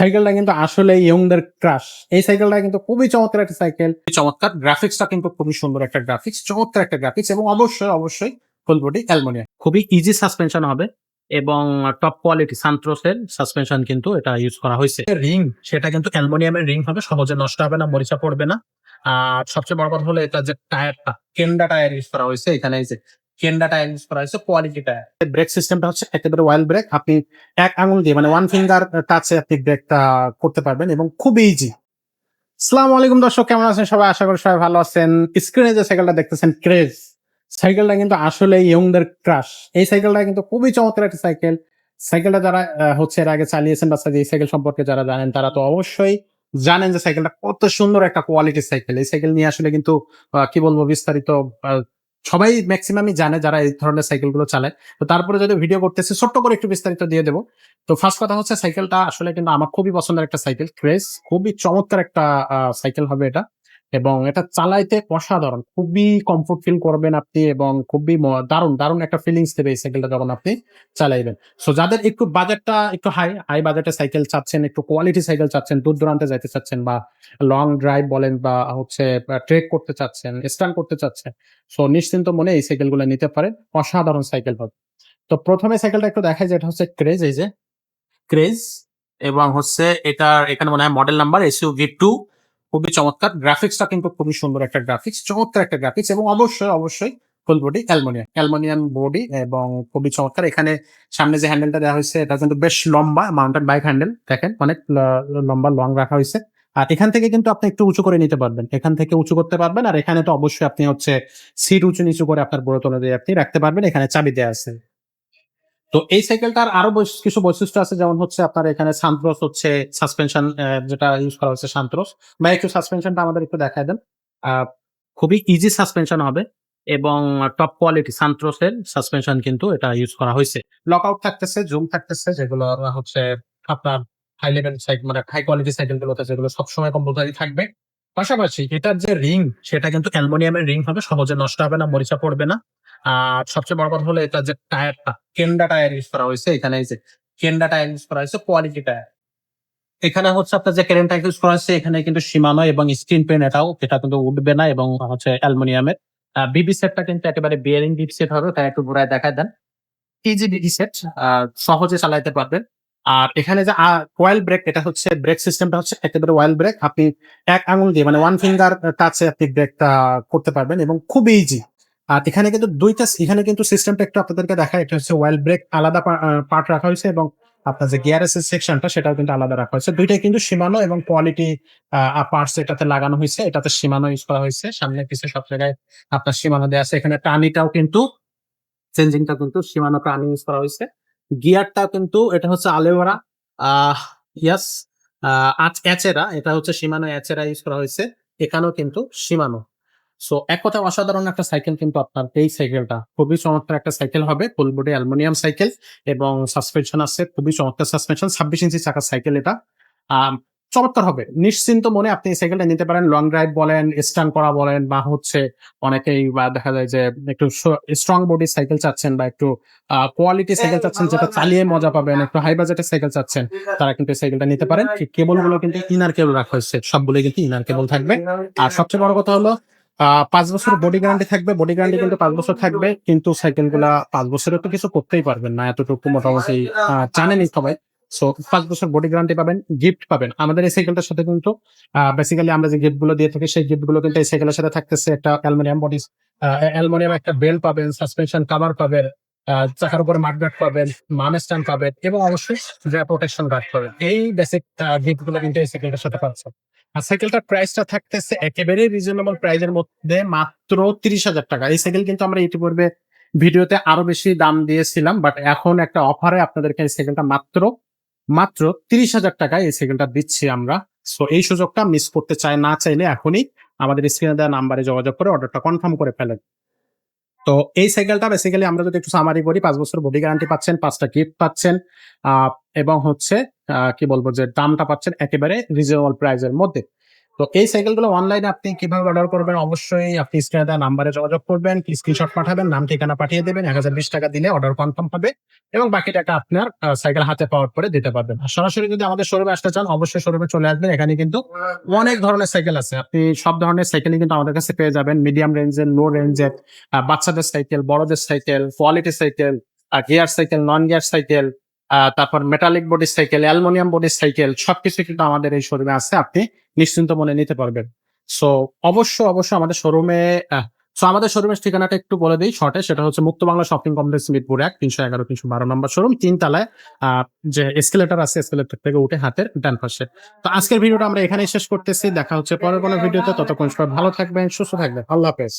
সাইকেলটা কিন্তু আসলে ইয়ংদের ক্রাশ। এই সাইকেলটা কিন্তু খুবই চমৎকার একটা সাইকেল। চমৎকার গ্রাফিক্সটা কিন্তু খুবই সুন্দর একটা গ্রাফিক্স, চমৎকার একটা গ্রাফিক্স এবং অবশ্যই ফুল বডি অ্যালুমিনিয়াম। খুবই ইজি সাসপেনশন হবে এবং টপ কোয়ালিটি সান্ত্রোসের সাসপেনশন কিন্তু এটা ইউজ করা হয়েছে। রিং সেটা কিন্তু অ্যালুমিনিয়ামের রিং হবে, সহজে নষ্ট হবে না, মরিচা পড়বে না। আর সবচেয়ে বড় কথা হলো এটা যে টায়ারটা কেন্ডা টায়ার ইউজ করা হয়েছে। এখানে এই যে কেন্ডা টায়ার ইউজ করা হয়েছে, কোয়ালিটি টায়ার। ব্রেক সিস্টেমটা হচ্ছে একেবারে ওয়াইল ব্রেক। আপনি এক আঙুল দিয়ে মানে ওয়ান ফিঙ্গার টাচে আপনি ব্রেকটা করতে পারবেন এবং খুবই ইজি। আসসালামু আলাইকুম দর্শক, কেমন আছেন সবাই? আশা করি সবাই ভালো আছেন। স্ক্রিনে যে সাইকেলটা দেখতেছেন ক্রেজ, সাইকেলটা কিন্তু আসলে ইয়ংদের ক্রাশ। এই সাইকেলটা কিন্তু খুবই চমৎকার একটা সাইকেল। সাইকেলটা যারা হচ্ছে এর আগে চালিয়েছেন বা এই সাইকেল সম্পর্কে যারা জানেন তারা তো অবশ্যই জানেন যে সাইকেলটা কত সুন্দর একটা কোয়ালিটির সাইকেল। এই সাইকেল নিয়ে আসলে কিন্তু কি বলবো বিস্তারিত আহ, সবাই ম্যাক্সিমামই জানে যারা এই ধরনের সাইকেল গুলো চালায়। তো তারপরে যদি ভিডিও করতেছে ছোট্ট করে একটু বিস্তারিত দিয়ে দেবো। তো ফার্স্ট কথা হচ্ছে সাইকেলটা আসলে কিন্তু আমার খুবই পছন্দের একটা সাইকেল। ক্রেজ খুবই চমৎকার একটা সাইকেল হবে এটা এবং এটা চালাইতে অসাধারণ। খুবই কমফোর্ট ফিল করবেন আপনি এবং খুবই দারুণ একটা ফিলিংস দেবে এই সাইকেলটা যখন আপনি চালাইবেন। সো যাদের একটু বাজেটটা একটু হাই বাজেটের সাইকেল চাচ্ছেন, একটু কোয়ালিটি সাইকেল চাচ্ছেন, দূর দূরান্তে যাইতে চাচ্ছেন বা লং ড্রাইভ বলেন বা হচ্ছে ট্রেক করতে চাচ্ছেন, স্টান্ট করতে চাচ্ছেন, সো নিশ্চিন্ত মনে এই সাইকেলগুলো নিতে পারেন। অসাধারণ সাইকেল হবে। তো প্রথমে সাইকেলটা একটু দেখাই যে এটা হচ্ছে ক্রেজ। এই যে ক্রেজ এবং হচ্ছে এটার এখানে মনে হয় মডেল নাম্বার SUV2। খুবই চমৎকার গ্রাফিক্সটা কিন্তু খুবই সুন্দর একটা গ্রাফিক্স, চমৎকার একটা গ্রাফিক্স এবং অবশ্যই ফুল বডি অ্যালুমিনিয়াম বডি এবং খুবই চমৎকার। এখানে সামনে যে হ্যান্ডেলটা দেওয়া হয়েছে এটা কিন্তু বেশ লম্বা, মাউন্টেন বাইক হ্যান্ডেল দেখেন, অনেক লম্বা লং রাখা হয়েছে। আর এখান থেকে কিন্তু আপনি একটু উঁচু করে নিতে পারবেন, এখান থেকে উঁচু করতে পারবেন। আর এখানে তো অবশ্যই আপনি হচ্ছে সিট উঁচু নিচু করে আপনার বোরো তলে দিয়ে আপনি রাখতে পারবেন। এখানে চাবি দেওয়া আছে। তো এই সাইকেলটার আরো কিছু বৈশিষ্ট্য আছে, যেমন হচ্ছে আপনার এখানে সান্ত্রোস হচ্ছে সাসপেনশন যেটা ইউজ করা হচ্ছে সান্ত্রোস। বা একটু সাসপেনশনটা আমাদের একটু দেখায় দেন। খুবই ইজি সাসপেনশন হবে এবং টপ কোয়ালিটি সান্ত্রোসের সাসপেনশন কিন্তু এটা ইউজ করা হয়েছে। লকআউট থাকতেছে, জুম থাকতেছে, যেগুলো হচ্ছে আপনার হাই লেভেল সাইকেল মানে হাই কোয়ালিটি সাইকেল গুলোতে যেগুলো সবসময় কম্পালসারি থাকবে। পাশাপাশি এটার যে রিং সেটা কিন্তু অ্যালুমিনিয়ামের রিং হবে, সহজে নষ্ট হবে না, মরিচা পড়বে না। আর সবচেয়ে বড় কথা হলো এটা যে টায়ারটা কেন্ডা টায়ার ইউজ করা হয়েছে। এখানে এই যে কেন্ডা টায়ার ইউজ করা হয়েছে, কোয়ালিটি টায়ার। এখানে হচ্ছে আপনার যে কেরেন টায়ার ইউজ করা হয়েছে এখানে কিন্তু সীমানো এবং স্ক্রিন পেন এটা কিন্তু উঠবে না এবং হচ্ছে অ্যালুমিনিয়ামের। বিবি সেটটা কিন্তু একেবারে বিয়ারিং বিবি সেট হবে, তাই একটু ঘুরায় দেখায় দেন। ইজি বিবি সেট, সহজে চালাইতে পারবেন। আর এখানে যে ওয়াইল ব্রেক, এটা হচ্ছে ব্রেক সিস্টেমটা হচ্ছে একেবারে ওয়াইল ব্রেক। আপনি এক আঙুল দিয়ে মানে ওয়ান ফিঙ্গার টাচে আপনি ব্রেকটা করতে পারবেন এবং খুবই ইজি। আর এখানে কিন্তু এখানে কিন্তু সিস্টেমটা একটু আপনাদেরকে দেখায়। এটা হচ্ছে ওয়াইল ব্রেক আলাদা পার্ট রাখা হয়েছে এবং আপনার যে গিয়ারের সেকশনটা সেটাও কিন্তু আলাদা রাখা হয়েছে। দুইটাই কিন্তু সীমানো এবং কোয়ালিটি পার্টস এটাতে লাগানো হয়েছে। এটাতে সীমানো ইউজ করা হয়েছে, সামনে পিছে সব জায়গায় আপনার সীমানো দেওয়া আছে। এখানে টানিটাও কিন্তু চেঞ্জিংটা কিন্তু সীমানো টার্নিং ইউজ করা হয়েছে। গিয়ারটা কিন্তু এটা হচ্ছে আলেওরা আহ ইয়াস এচেরা, এটা হচ্ছে সীমানো এচেরা ইউজ করা হয়েছে। এখানেও কিন্তু সীমানো। সো এক কথায় অসাধারণ একটা সাইকেল কিন্তু আপনার এই সাইকেলটা খুবই চমৎকার একটা সাইকেল হবে। ফুল বডি অ্যালুমিনিয়াম সাইকেল এবং সাসপেনশন আছে, খুবই চমৎকার সাসপেনশন। 26 ইঞ্চি চাকার সাইকেল এটা। আম, চমৎকার হবে। নিশ্চিন্ত মনে আপনি এই সাইকেলটা নিতে পারেন। লং ড্রাইভ বলেন, স্টান্ট করা বলেন বা হচ্ছে অনেকেই বা দেখা যায় যে একটু স্ট্রং বডি সাইকেল চাচ্ছেন বা একটু কোয়ালিটি সাইকেল চাচ্ছেন যেটা চালিয়ে মজা পাবেন, একটু হাই বাজেটের সাইকেল চাচ্ছেন, তারা কিন্তু এই সাইকেলটা নিতে পারেন। কেবল গুলো কিন্তু ইনার কেবল রাখা হয়েছে, সবগুলো কিন্তু ইনার কেবল থাকবে। আর সবচেয়ে বড় কথা হলো 5 বছর বডি গ্যারান্টি থাকবে। বডি গ্যারান্টি কিন্তু 5 বছর থাকবে, কিন্তু সাইকেল গুলা 5 বছরে তো কিছু করতেই পারবেন না, এতটুকু মোটামুটি জানেনই সবাই। সো 5 বছর বডি গ্যারান্টি পাবেন, গিফট পাবেন। আমাদের এই সাইকেলটার সাথে কিন্তু বেসিক্যালি আমরা যে গিফট গুলো দিয়ে থাকি সেই গিফট গুলো কিন্তু এই সাইকেলের সাথে থাকতেছে। একটা অ্যালুমিনিয়াম বডি, অ্যালুমিনিয়াম একটা বেল্ট পাবেন, সাসপেনশন কভার পাবেন, চাকার উপরে মাডগার্ড পাবেন, মান স্ট্যান্ড পাবেন এবং অবশ্যই প্রোটেকশন গার্ড পাবেন। এই বেসিক গিফট গুলো কিন্তু এই সাইকেলটার সাথে পাচ্ছেন। আর সাইকেলটার প্রাইসটা থাকতেছে একেবারে রিজনেবল প্রাইসের মধ্যে, মাত্র 30,000 টাকা। এই সাইকেল কিন্তু আমরা ইতিপূর্বে ভিডিওতে আরো বেশি দাম দিয়েছিলাম, বাট এখন একটা অফারে আপনাদেরকে এই সাইকেলটা মাত্র 30,000 টাকায় এই সাইকেলটা দিচ্ছি আমরা। সো এই সুযোগটা মিস করতে না চাইলে এখনই আমাদের স্ক্রিনে দেওয়া নাম্বারে যোগাযোগ করে অর্ডারটা কনফার্ম করে ফেলেন। তো এই সাইকেলটা বেসিক্যালি আমরা যদি একটু সামারি করি, 5 বছর বডি গ্যারান্টি পাচ্ছেন, 5টা গিফট পাচ্ছেন এবং হচ্ছে কি বলবো যে দামটা পাচ্ছেন একেবারে রিজনেবল প্রাইসের মধ্যে। তো এই সাইকেলগুলো অনলাইনে আপনি কিভাবে অর্ডার করবেন? অবশ্যই আপনি স্ক্রিনে দেওয়া নাম্বারে যোগাযোগ করবেন, স্ক্রিনশট পাঠাবেন, নাম ঠিকানা পাঠিয়ে দেবেন। ৳১,০২০ দিলে অর্ডার কনফার্ম হবে এবং বাকি টাকা আপনার সাইকেল হাতে পাওয়ার পরে দিতে পারবেন। আর সরাসরি যদি আমাদের শোরুমে আসতে চান, অবশ্যই শোরুমে চলে আসবেন। এখানে কিন্তু অনেক ধরনের সাইকেল আছে। আপনি সব ধরনের সাইকেলই কিন্তু আমাদের কাছে পেয়ে যাবেন। মিডিয়াম রেঞ্জের, লো রেঞ্জের, বাচ্চাদের সাইকেল, বড়দের cycle, quality cycle, gear cycle, non gear cycle, তারপর মেটালিক বডির সাইকেল, অ্যালুমিনিয়াম বডির সাইকেল সবকিছু কিন্তু আমাদের এই শোরুমে আছে। আপনি নিশ্চিন্ত মনে নিতে পারবেন। সো অবশ্যই আমাদের শোরুমে আমাদের শোরুমের ঠিকানাটা একটু বলে দেই শর্টে। সেটা হচ্ছে মুক্ত বাংলা শপিং কমপ্লেক্স মিরপুর ১ ৩১১-৩১২ নম্বর শোরুম। ৩ তলায় আ যে এস্কেলেটর আছে, এস্কেলেটর থেকে উঠে হাতের ডান পাশে। তো আজকের ভিডিওটা আমরা এখানেই শেষ করতেছি। দেখা হচ্ছে পরের কোনো ভিডিওতে। ততক্ষণ সবাই ভালো থাকবেন, সুস্থ থাকবেন। আল্লাহ হাফেজ।